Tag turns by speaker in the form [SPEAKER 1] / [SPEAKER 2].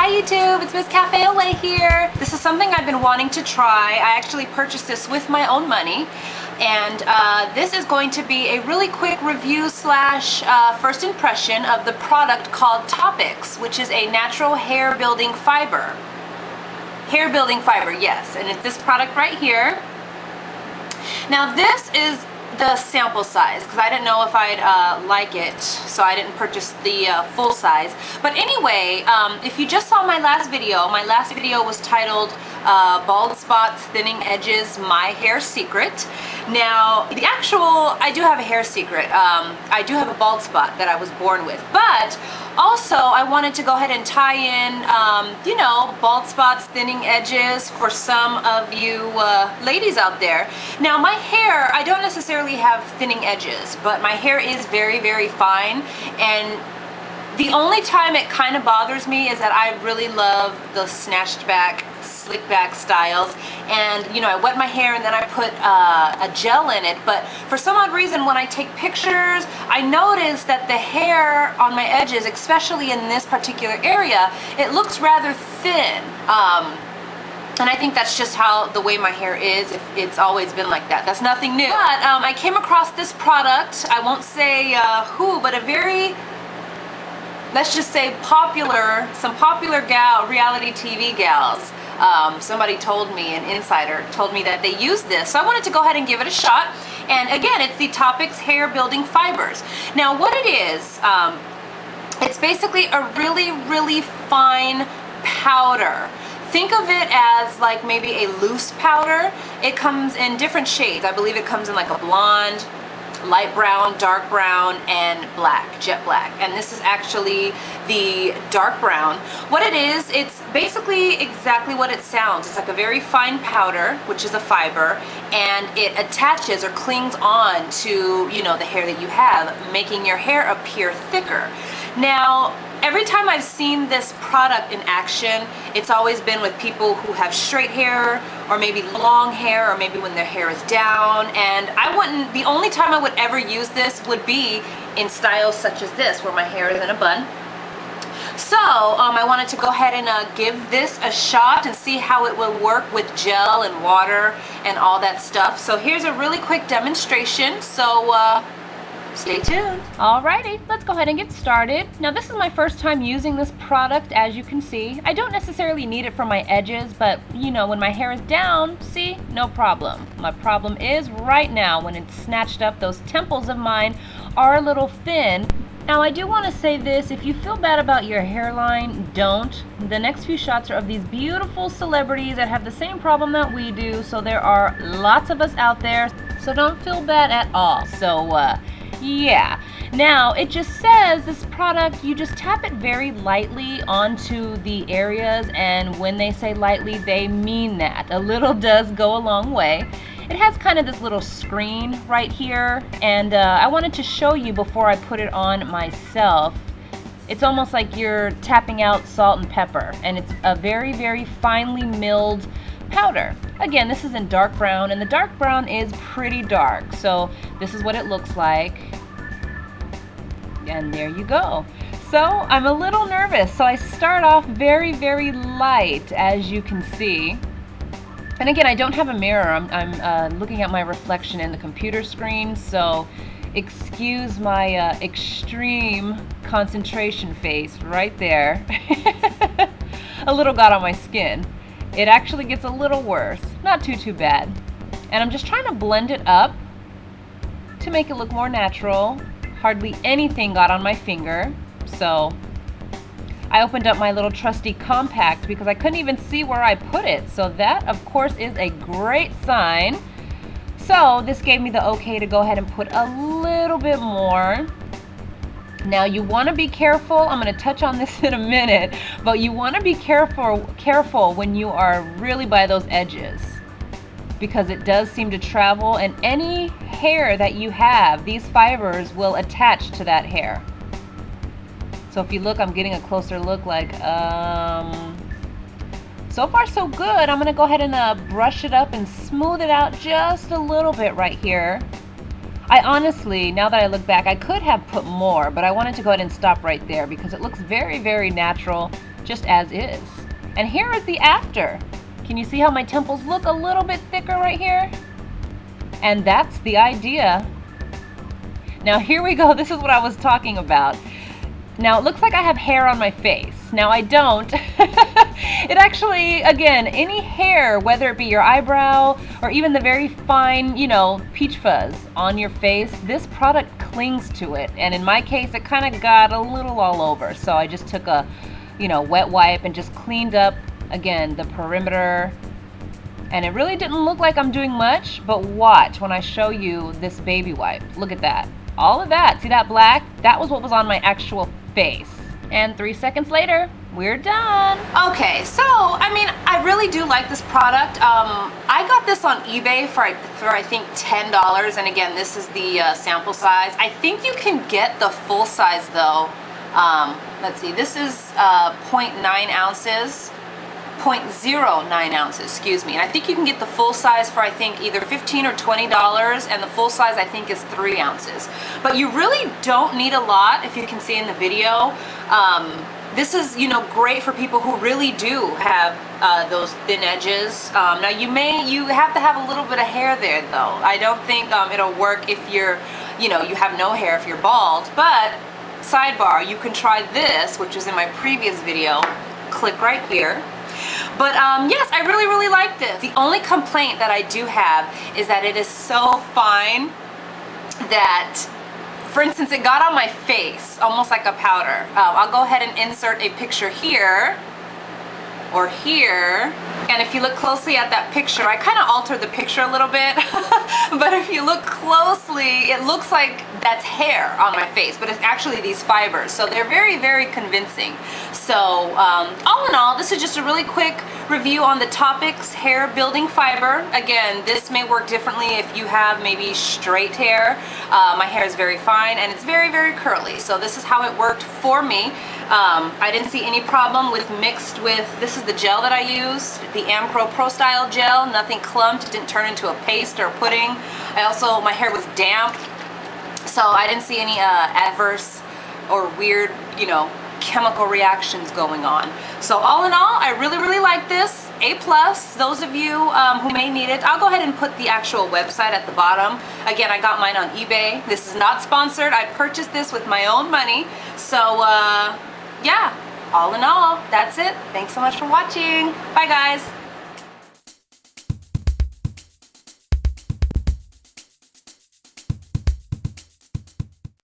[SPEAKER 1] Hi YouTube, it's Miss Cafe Olay here. This is something I've been wanting to try. I actually purchased this with my own money. And this is going to be a really quick review slash first impression of the product called Toppix, which is a natural hair building fiber. Hair building fiber, yes. And it's this product right here. Now this is the sample size because I didn't know if I'd like it, so I didn't purchase the full size. But anyway, if you just saw my last video was titled Bald Spots, Thinning Edges, My Hair Secret. Now, I do have a hair secret. I do have a bald spot that I was born with, but also I wanted to go ahead and tie in, you know, bald spots, thinning edges for some of you ladies out there. Now, my hair, I don't necessarily have thinning edges, but my hair is very, very fine, and the only time it kind of bothers me is that I really love the snatched back, slick back styles, and you know, I wet my hair and then I put a gel in it, but for some odd reason when I take pictures I notice that the hair on my edges, especially in this particular area, it looks rather thin, and I think that's just how the way my hair is. It's always been like that. That's nothing new. But I came across this product, I won't say who, but a very, let's just say some popular reality TV gals. Somebody told me, an insider told me that they use this, so I wanted to go ahead and give it a shot. And again, it's the Toppix Hair Building Fibers. Now what it is, it's basically a really, really fine powder. Think of it as like maybe a loose powder. It comes in different shades. I believe it comes in like a blonde, light brown, dark brown, and black, jet black. And this is actually the dark brown. What it is, it's basically exactly what it sounds. It's like a very fine powder, which is a fiber, and it attaches or clings on to, you know, the hair that you have, making your hair appear thicker. Now, every time I've seen this product in action, it's always been with people who have straight hair, or maybe long hair, or maybe when their hair is down, and the only time I would ever use this would be in styles such as this, where my hair is in a bun. So I wanted to go ahead and give this a shot and see how it will work with gel and water and all that stuff. So here's a really quick demonstration, so stay tuned. Alrighty, let's go ahead and get started. Now this is my first time using this product, as you can see. I don't necessarily need it for my edges, but you know, when my hair is down, see, no problem. My problem is right now when it's snatched up, those temples of mine are a little thin. Now I do want to say this, if you feel bad about your hairline, don't. The next few shots are of these beautiful celebrities that have the same problem that we do, so there are lots of us out there, so don't feel bad at all. So yeah, now it just says this product, you just tap it very lightly onto the areas, and when they say lightly, they mean that. A little does go a long way. It has kind of this little screen right here, and I wanted to show you before I put it on myself. It's almost like you're tapping out salt and pepper, and it's a very, very finely milled powder. Again, this is in dark brown, and the dark brown is pretty dark, so this is what it looks like. And there you go. So I'm a little nervous, so I start off very, very light, as you can see. And again, I don't have a mirror. I'm looking at my reflection in the computer screen, so excuse my extreme concentration face right there. A little got on my skin. It actually gets a little worse. Not too bad. And I'm just trying to blend it up to make it look more natural. Hardly anything got on my finger, so I opened up my little trusty compact because I couldn't even see where I put it. So that, of course, is a great sign. So this gave me the okay to go ahead and put a little bit more. Now you want to be careful. I'm going to touch on this in a minute, but you want to be careful when you are really by those edges, because it does seem to travel, and any hair that you have, these fibers will attach to that hair. So if you look, I'm getting a closer look, like so far so good. I'm gonna go ahead and brush it up and smooth it out just a little bit right here. I honestly, now that I look back, I could have put more, but I wanted to go ahead and stop right there because it looks very, very natural. just as is. And here is the after. Can you see how my temples look a little bit thicker right here? And that's the idea. Now here we go, this is what I was talking about. Now it looks like I have hair on my face. Now I don't. It actually, again, any hair, whether it be your eyebrow or even the very fine, peach fuzz on your face, this product clings to it. And in my case, it kind of got a little all over. So I just took a, wet wipe and just cleaned up, again, the perimeter. And it really didn't look like I'm doing much, but watch when I show you this baby wipe. Look at that. All of that, see that black? That was what was on my actual face. And 3 seconds later, we're done. Okay, so, I really do like this product. I got this on eBay for I think $10, and again, this is the sample size. I think you can get the full size though. Let's see, this is 0.9 ounces. 0.09 ounces, excuse me. And I think you can get the full size for I think either $15 or $20, and the full size I think is 3 ounces. But you really don't need a lot, if you can see in the video. This is, great for people who really do have those thin edges. Now you have to have a little bit of hair there though. I don't think it'll work if you're, you have no hair if you're bald. But sidebar, you can try this, which is in my previous video. Click right here. But yes, I really, really like this. The only complaint that I do have is that it is so fine that, for instance, it got on my face, almost like a powder. I'll go ahead and insert a picture here or here. And if you look closely at that picture, I kind of altered the picture a little bit. But if you look closely, it looks like that's hair on my face, but it's actually these fibers. So they're very, very convincing. So all in all, this is just a really quick review on the Toppix hair building fiber. Again, this may work differently if you have maybe straight hair. My hair is very fine and it's very, very curly. So this is how it worked for me. I didn't see any problem with mixed with, this is the gel that I used, the Ampro Pro Style gel. Nothing clumped, it didn't turn into a paste or a pudding. My hair was damp, so I didn't see any adverse or weird, chemical reactions going on. So all in all, I really, really like this. A+, those of you who may need it. I'll go ahead and put the actual website at the bottom. Again, I got mine on eBay. This is not sponsored. I purchased this with my own money. So yeah, all in all, that's it. Thanks so much for watching. Bye guys.